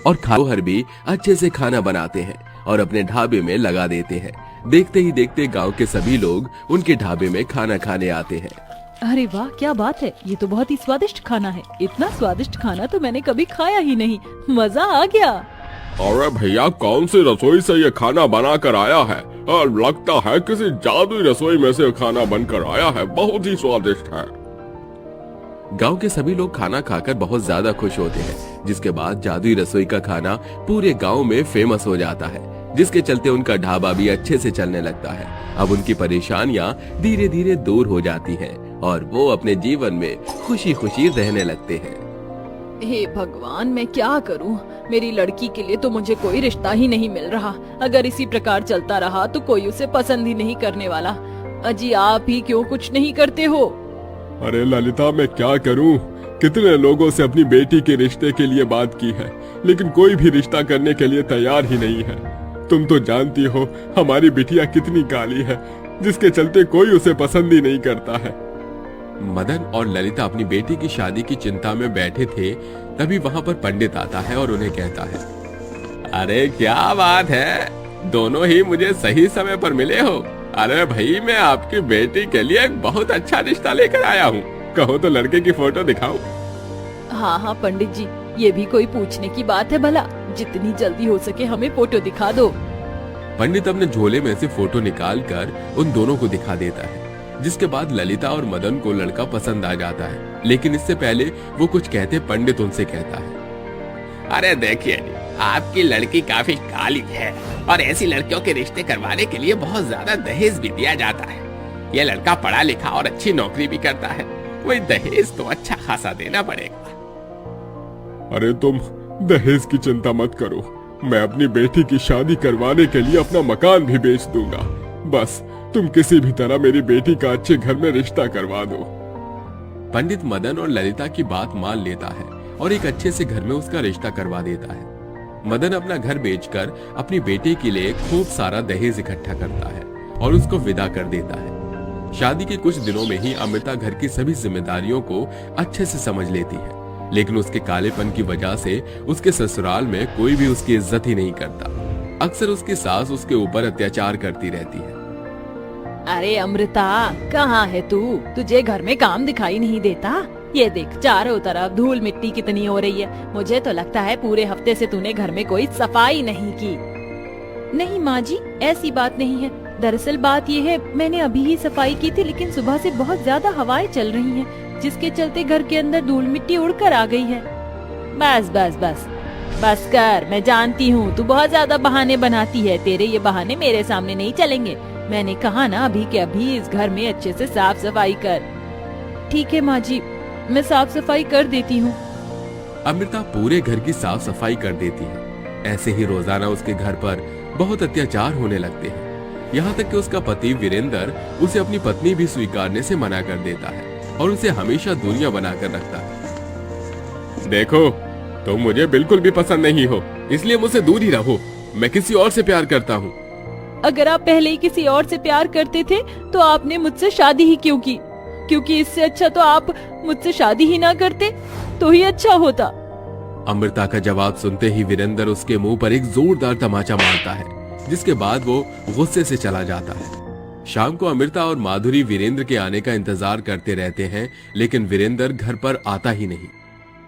और खाकर भी अच्छे से खाना बनाते हैं और अपने ढाबे में लगा देते हैं। देखते ही देखते गांव के सभी लोग उनके ढाबे में खाना खाने आते हैं। अरे वाह, क्या बात है, ये तो बहुत ही स्वादिष्ट खाना है। इतना स्वादिष्ट खाना तो मैंने कभी खाया ही नहीं, मजा आ गया। अरे भैया, कौन सी रसोई से ये खाना बना कर आया है? लगता है किसी जादुई रसोई में से खाना बनकर आया है, बहुत ही स्वादिष्ट है। गांव के सभी लोग खाना खाकर बहुत ज्यादा खुश होते हैं, जिसके बाद जादुई रसोई का खाना पूरे गांव में फेमस हो जाता है, जिसके चलते उनका ढाबा भी अच्छे से चलने लगता है। अब उनकी परेशानियां धीरे धीरे दूर हो जाती हैं और वो अपने जीवन में खुशी खुशी रहने लगते हैं। हे भगवान, मैं क्या करूं? मेरी लड़की के लिए तो मुझे कोई रिश्ता ही नहीं मिल रहा। अगर इसी प्रकार चलता रहा तो कोई उसे पसंद ही नहीं करने वाला। अजी, आप ही क्यों कुछ नहीं करते हो? अरे ललिता, मैं क्या करूं? कितने लोगों से अपनी बेटी के रिश्ते के लिए बात की है, लेकिन कोई भी रिश्ता करने के लिए तैयार ही नहीं है। तुम तो जानती हो हमारी बिटिया कितनी काली है, जिसके चलते कोई उसे पसंद ही नहीं करता है। मदन और ललिता अपनी बेटी की शादी की चिंता में बैठे थे, तभी वहाँ पर पंडित आता है और उन्हें कहता है, अरे क्या बात है, दोनों ही मुझे सही समय पर मिले हो। अरे भाई, मैं आपकी बेटी के लिए एक बहुत अच्छा रिश्ता लेकर आया हूँ। कहो तो लड़के की फोटो दिखाऊं? हाँ हाँ पंडित जी, ये भी कोई पूछने की बात है भला? जितनी जल्दी हो सके हमें फोटो दिखा दो। पंडित अपने झोले में से फोटो निकाल कर उन दोनों को दिखा देता है, जिसके बाद ललिता और मदन को लड़का पसंद आ जाता है। लेकिन इससे पहले वो कुछ कहते पंडित उनसे कहता है, अरे देखिए, आपकी लड़की काफी काली है और ऐसी लड़कियों के रिश्ते करवाने के लिए बहुत ज्यादा दहेज भी दिया जाता है। ये लड़का पढ़ा लिखा और अच्छी नौकरी भी करता है, वही दहेज तो अच्छा खासा देना पड़ेगा। अरे तुम दहेज की चिंता मत करो, मैं अपनी बेटी की शादी करवाने के लिए अपना मकान भी बेच दूंगा। बस तुम किसी भी तरह मेरी बेटी का अच्छे घर में रिश्ता करवा दो। पंडित मदन और ललिता की बात मान लेता है और एक अच्छे से घर में उसका रिश्ता करवा देता है। मदन अपना घर बेचकर अपनी बेटी के लिए खूब सारा दहेज इकट्ठा करता है और उसको विदा कर देता है। शादी के कुछ दिनों में ही अमृता घर की सभी जिम्मेदारियों को अच्छे से समझ लेती है, लेकिन उसके कालेपन की वजह से उसके ससुराल में कोई भी उसकी इज्जत ही नहीं करता। अक्सर उसकी सास उसके ऊपर अत्याचार करती रहती है। अरे अमृता, कहाँ है तू? तुझे घर में काम दिखाई नहीं देता? ये देख, चारों तरफ धूल मिट्टी कितनी हो रही है। मुझे तो लगता है पूरे हफ्ते से तूने घर में कोई सफाई नहीं की। नहीं माँ जी, ऐसी बात नहीं है। दरअसल बात ये है, मैंने अभी ही सफाई की थी, लेकिन सुबह से बहुत ज्यादा हवाएं चल रही हैं, जिसके चलते घर के अंदर धूल मिट्टी उड़कर आ गई है। बस बस बस बस कर, मैं जानती हूँ तू बहुत ज्यादा बहाने बनाती है। तेरे ये बहाने मेरे सामने नहीं चलेंगे। मैंने कहा ना, अभी के अभी इस घर में अच्छे से साफ सफाई कर। ठीक है माँ जी, मैं साफ सफाई कर देती हूँ। अमृता पूरे घर की साफ सफाई कर देती है। ऐसे ही रोजाना उसके घर पर बहुत अत्याचार होने लगते हैं, यहाँ तक कि उसका पति वीरेंद्र उसे अपनी पत्नी भी स्वीकारने से मना कर देता है और उसे हमेशा दूरियां बनाकर रखता है। देखो, तुम मुझे बिल्कुल भी पसंद नहीं हो, इसलिए मुझसे दूर ही रहो। मैं किसी और से प्यार करता हूँ। अगर आप पहले ही किसी और से प्यार करते थे तो आपने मुझसे शादी ही क्यों की? क्योंकि इससे अच्छा तो आप मुझसे शादी ही ना करते तो ही अच्छा होता। अमृता का जवाब सुनते ही वीरेंद्र उसके मुंह पर एक जोरदार तमाचा मारता है, जिसके बाद वो गुस्से से चला जाता है। शाम को अमृता और माधुरी वीरेंद्र के आने का इंतजार करते रहते हैं, लेकिन वीरेंद्र घर पर आता ही नहीं।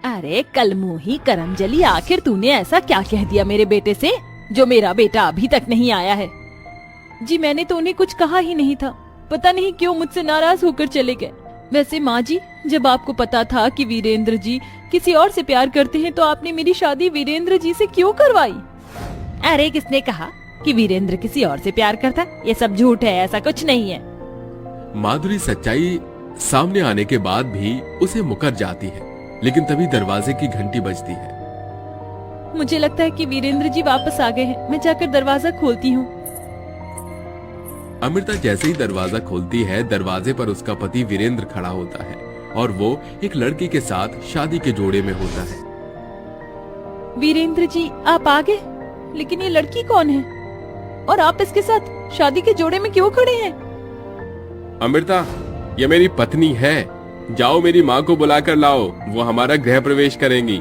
अरे कलमुही करमजली, आखिर तूने ऐसा क्या कह दिया मेरे बेटे से जो मेरा बेटा अभी तक नहीं आया है? जी मैंने तो उन्हें कुछ कहा ही नहीं था, पता नहीं क्यों मुझसे नाराज होकर चले गए। वैसे माँ जी, जब आपको पता था कि वीरेंद्र जी किसी और से प्यार करते हैं तो आपने मेरी शादी वीरेंद्र जी से क्यों करवाई? अरे किसने कहा कि वीरेंद्र किसी और से प्यार करता? ये सब झूठ है, ऐसा कुछ नहीं है। माधुरी सच्चाई सामने आने के बाद भी उसे मुकर जाती है, लेकिन तभी दरवाजे की घंटी बजती है। मुझे लगता है कि वीरेंद्र जी वापस आ गए हैं, मैं जाकर दरवाजा खोलती हूँ। अमृता जैसे ही दरवाजा खोलती है, दरवाजे पर उसका पति वीरेंद्र खड़ा होता है और वो एक लड़की के साथ शादी के जोड़े में होता है। वीरेंद्र जी, आप आ गए, लेकिन ये लड़की कौन है और आप इसके साथ शादी के जोड़े में क्यों खड़े हैं? अमृता, ये मेरी पत्नी है। जाओ मेरी माँ को बुलाकर लाओ, वो हमारा गृह प्रवेश करेंगी।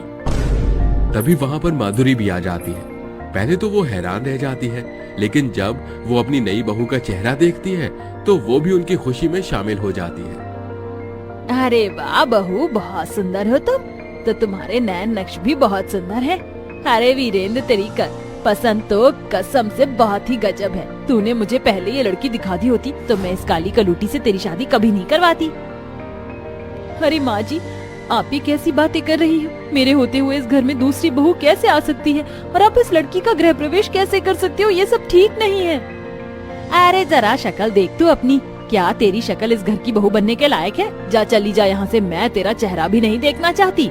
तभी वहां पर माधुरी भी आ जाती है। पहले तो वो हैरान रह जाती है, लेकिन जब वो अपनी नई बहू का चेहरा देखती है तो वो भी उनकी खुशी में शामिल हो जाती है। अरे वाह बहू, बहुत सुंदर हो तुम। तो तुम्हारे नैन नक्श भी बहुत सुंदर है। अरे वीरेंद्र, तेरी पसंद तो कसम से बहुत ही गजब है। तूने मुझे पहले ये लड़की दिखा दी होती तो मैं इस काली कलूटी से तेरी शादी कभी नहीं करवाती। अरे माँ जी, आप ही कैसी बातें कर रही हो? मेरे होते हुए इस घर में दूसरी बहू कैसे आ सकती है, और आप इस लड़की का गृह प्रवेश कैसे कर सकते हो? ये सब ठीक नहीं है। अरे जरा शक्ल देख तू अपनी। क्या तेरी शक्ल इस घर की बहू बनने के लायक है? जा, चली जा यहाँ से, मैं तेरा चेहरा भी नहीं देखना चाहती।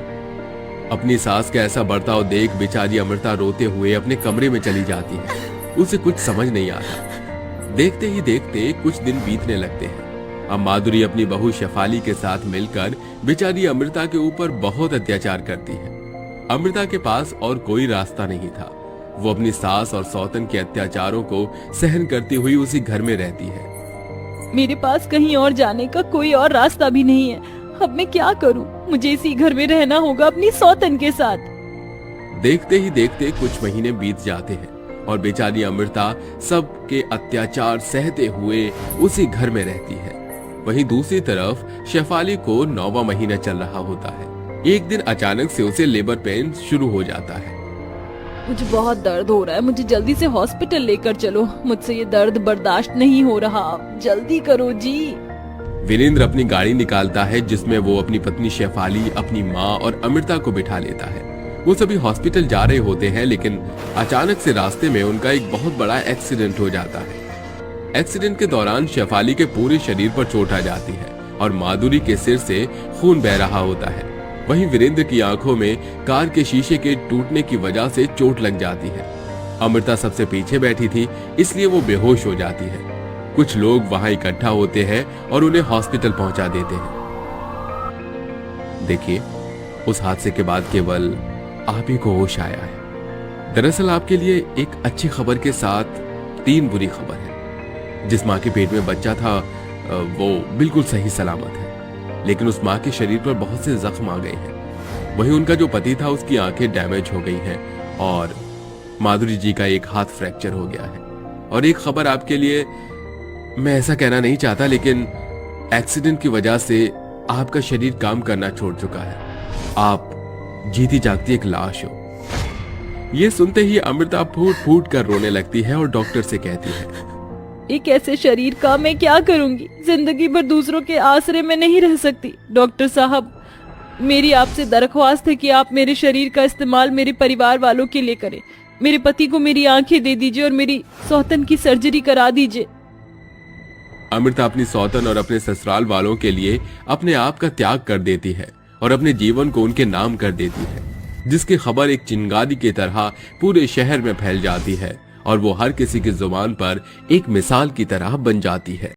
अपनी सास का ऐसा बर्ताव देख बेचारी अमृता रोते हुए अपने कमरे में चली जाती है। उसे कुछ समझ नहीं आता। देखते ही देखते कुछ दिन बीतने लगते हैं। अब माधुरी अपनी बहू शेफाली के साथ मिलकर बेचारी अमृता के ऊपर बहुत अत्याचार करती है। अमृता के पास और कोई रास्ता नहीं था। वो अपनी सास और सौतन के अत्याचारों को सहन करती हुई उसी घर में रहती है। मेरे पास कहीं और जाने का कोई और रास्ता भी नहीं है। अब मैं क्या करूं? मुझे इसी घर में रहना होगा अपनी सौतन के साथ। देखते ही देखते कुछ महीने बीत जाते हैं और बेचारी अमृता सबके अत्याचार सहते हुए उसी घर में रहती है। वहीं दूसरी तरफ शेफाली को 9वां महीना चल रहा होता है। एक दिन अचानक से उसे लेबर पेन शुरू हो जाता है। मुझे बहुत दर्द हो रहा है, मुझे जल्दी से हॉस्पिटल लेकर चलो। मुझसे ये दर्द बर्दाश्त नहीं हो रहा, जल्दी करो जी। वीरेंद्र अपनी गाड़ी निकालता है जिसमें वो अपनी पत्नी शेफाली, अपनी माँ और अमृता को बिठा लेता है। वो सभी हॉस्पिटल जा रहे होते हैं, लेकिन अचानक से रास्ते में उनका एक बहुत बड़ा एक्सीडेंट हो जाता है। एक्सीडेंट के दौरान शेफाली के पूरे शरीर पर चोट आ जाती है और माधुरी के सिर से खून बह रहा होता है। वहीं वीरेंद्र की आंखों में कार के शीशे के टूटने की वजह से चोट लग जाती है। अमृता सबसे पीछे बैठी थी, इसलिए वो बेहोश हो जाती है। कुछ लोग वहां इकट्ठा होते हैं और उन्हें हॉस्पिटल पहुंचा देते हैं। देखिए, उस हादसे के बाद केवल आप ही को होश आया है। दरअसल आपके लिए एक अच्छी खबर के साथ 3 बुरी खबर है। जिस माँ के पेट में बच्चा था वो बिल्कुल सही सलामत है, लेकिन उस माँ के शरीर पर बहुत से जख्म आ गए हैं। वहीं उनका जो पति था उसकी आंखें डैमेज हो गई हैं और माधुरी जी का एक हाथ फ्रैक्चर हो गया है। और एक खबर आपके लिए, मैं ऐसा कहना नहीं चाहता, लेकिन एक्सीडेंट की वजह से आपका शरीर काम करना छोड़ चुका है। आप जीती जागती एक लाश हो। ये सुनते ही अमृता फूट फूट कर रोने लगती है और डॉक्टर से कहती है, एक ऐसे शरीर का मैं क्या करूंगी? जिंदगी भर दूसरों के आसरे में नहीं रह सकती। डॉक्टर साहब, मेरी आपसे दरख्वास्त है कि आप मेरे शरीर का इस्तेमाल मेरे परिवार वालों के लिए करें। मेरे पति को मेरी आंखें दे दीजिए और मेरी सौतन की सर्जरी करा दीजिए। अमृता अपनी सौतन और अपने ससुराल वालों के लिए अपने आप का त्याग कर देती है और अपने जीवन को उनके नाम कर देती है, जिसकी खबर एक चिंगारी की तरह पूरे शहर में फैल जाती है और वो हर किसी की जुबान पर एक मिसाल की तरह बन जाती है।